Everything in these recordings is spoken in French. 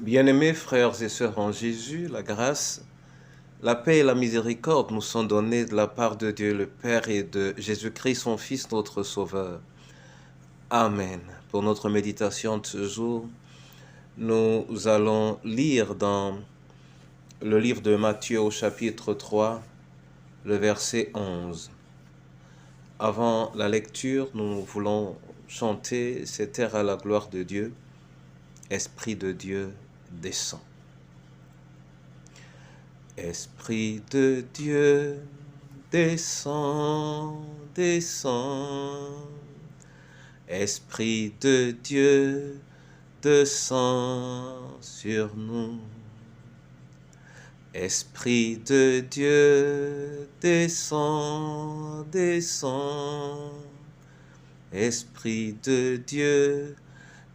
Bien-aimés frères et sœurs en Jésus, la grâce, la paix et la miséricorde nous sont données de la part de Dieu le Père et de Jésus-Christ, son Fils, notre Sauveur. Amen. Pour notre méditation de ce jour, nous allons lire dans le livre de Matthieu au chapitre 3, le verset 11. Avant la lecture, nous voulons chanter cet air à la gloire de Dieu. Esprit de Dieu, descend. Esprit de Dieu, descend, descend. Esprit de Dieu, descend sur nous. Esprit de Dieu, descend, descend. Esprit de Dieu,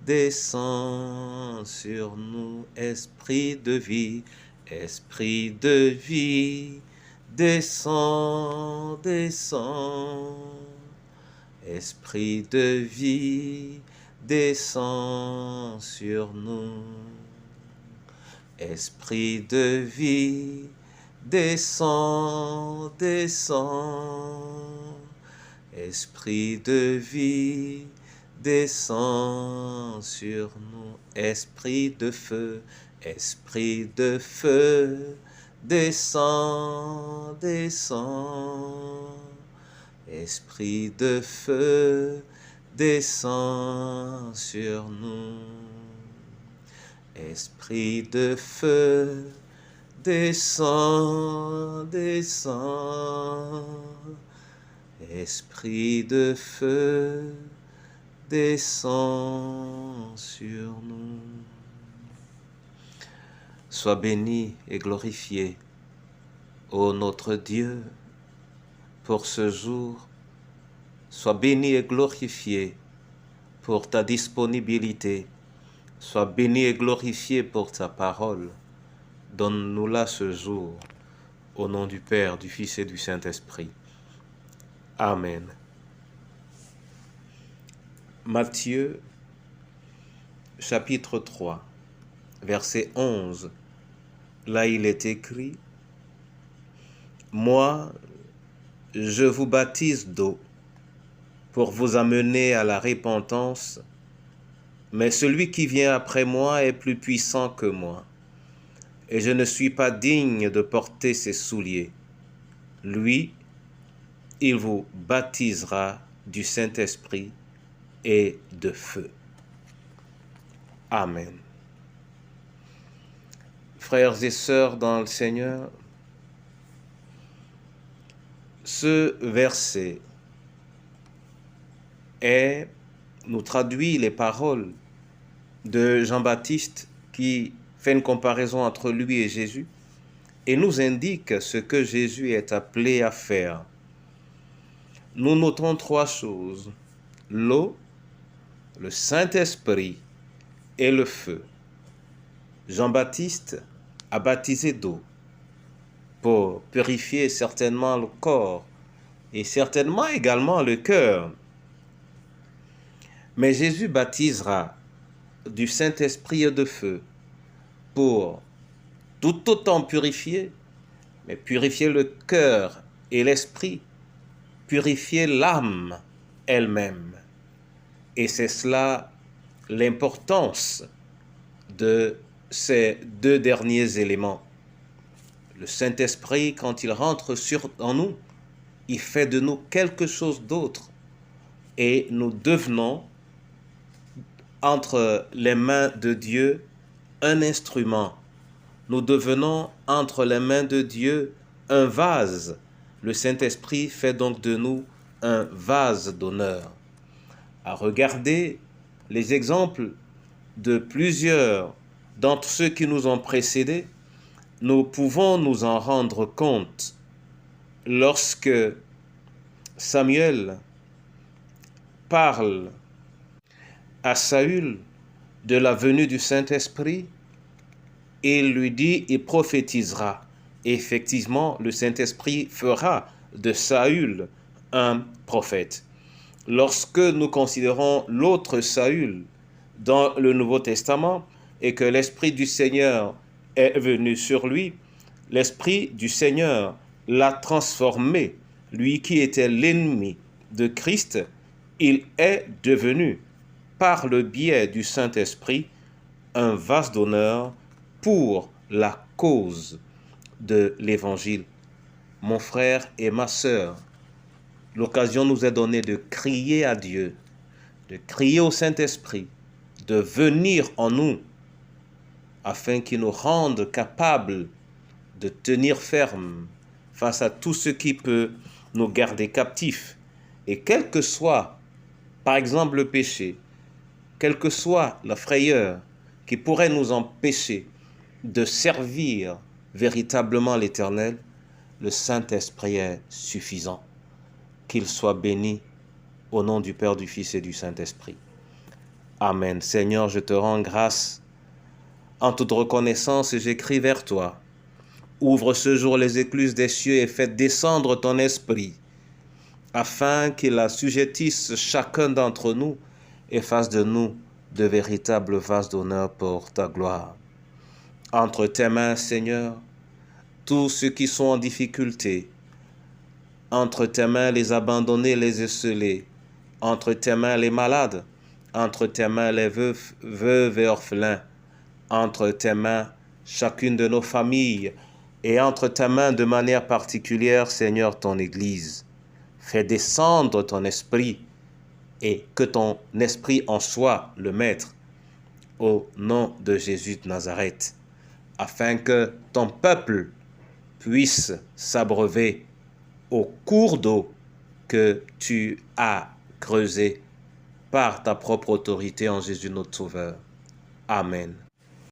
descend sur nous. Esprit de vie, esprit de vie, descend, descend. Esprit de vie, descend sur nous. Esprit de vie, descend, descend. Esprit de vie, descend sur nous. Esprit de feu, descend, descend. Esprit de feu, descend sur nous. Esprit de feu, descend, descend. Esprit de feu, descend sur nous. Sois béni et glorifié, ô notre Dieu, pour ce jour. Sois béni et glorifié pour ta disponibilité. Sois béni et glorifié pour ta parole. Donne-nous-la ce jour, au nom du Père, du Fils et du Saint-Esprit. Amen. Matthieu, chapitre 3, verset 11. Là, il est écrit: « Moi, je vous baptise d'eau pour vous amener à la repentance, mais celui qui vient après moi est plus puissant que moi, et je ne suis pas digne de porter ses souliers. Lui, il vous baptisera du Saint-Esprit et de feu. » Amen. Frères et sœurs dans le Seigneur, ce verset nous traduit les paroles de Jean-Baptiste qui fait une comparaison entre lui et Jésus et nous indique ce que Jésus est appelé à faire. Nous notons trois choses: l'eau, le Saint-Esprit et le feu. Jean-Baptiste a baptisé d'eau pour purifier certainement le corps et certainement également le cœur. Mais Jésus baptisera du Saint-Esprit et de feu pour tout autant purifier, mais purifier le cœur et l'esprit, purifier l'âme elle-même. Et c'est cela l'importance de ces deux derniers éléments. Le Saint-Esprit, quand il rentre en nous, il fait de nous quelque chose d'autre. Et nous devenons, entre les mains de Dieu, un instrument. Nous devenons, entre les mains de Dieu, un vase. Le Saint-Esprit fait donc de nous un vase d'honneur. À regarder les exemples de plusieurs d'entre ceux qui nous ont précédés, nous pouvons nous en rendre compte. Lorsque Samuel parle à Saül de la venue du Saint-Esprit, il lui dit: il prophétisera. Et effectivement, le Saint-Esprit fera de Saül un prophète. Lorsque nous considérons l'autre Saül dans le Nouveau Testament, et que l'Esprit du Seigneur est venu sur lui, l'Esprit du Seigneur l'a transformé. Lui qui était l'ennemi de Christ, il est devenu, par le biais du Saint-Esprit, un vase d'honneur pour la cause de l'Évangile. Mon frère et ma sœur, l'occasion nous est donnée de crier à Dieu, de crier au Saint-Esprit, de venir en nous, afin qu'il nous rende capables de tenir ferme face à tout ce qui peut nous garder captifs. Et quel que soit, par exemple, le péché, quelle que soit la frayeur qui pourrait nous empêcher de servir véritablement l'Éternel, le Saint-Esprit est suffisant. Qu'il soit béni au nom du Père, du Fils et du Saint-Esprit. Amen. Seigneur, je te rends grâce en toute reconnaissance et j'écris vers toi. Ouvre ce jour les écluses des cieux et fais descendre ton esprit, afin qu'il assujettisse chacun d'entre nous et fasse de nous de véritables vases d'honneur pour ta gloire. Entre tes mains, Seigneur, tous ceux qui sont en difficulté, entre tes mains les abandonnés, les esselés, entre tes mains les malades, entre tes mains les veuves et orphelins, entre tes mains chacune de nos familles, et entre tes mains de manière particulière, Seigneur, ton Église. Fais descendre ton esprit et que ton esprit en soit le maître au nom de Jésus de Nazareth, afin que ton peuple puisse s'abreuver au cours d'eau que tu as creusé par ta propre autorité en Jésus notre Sauveur. Amen.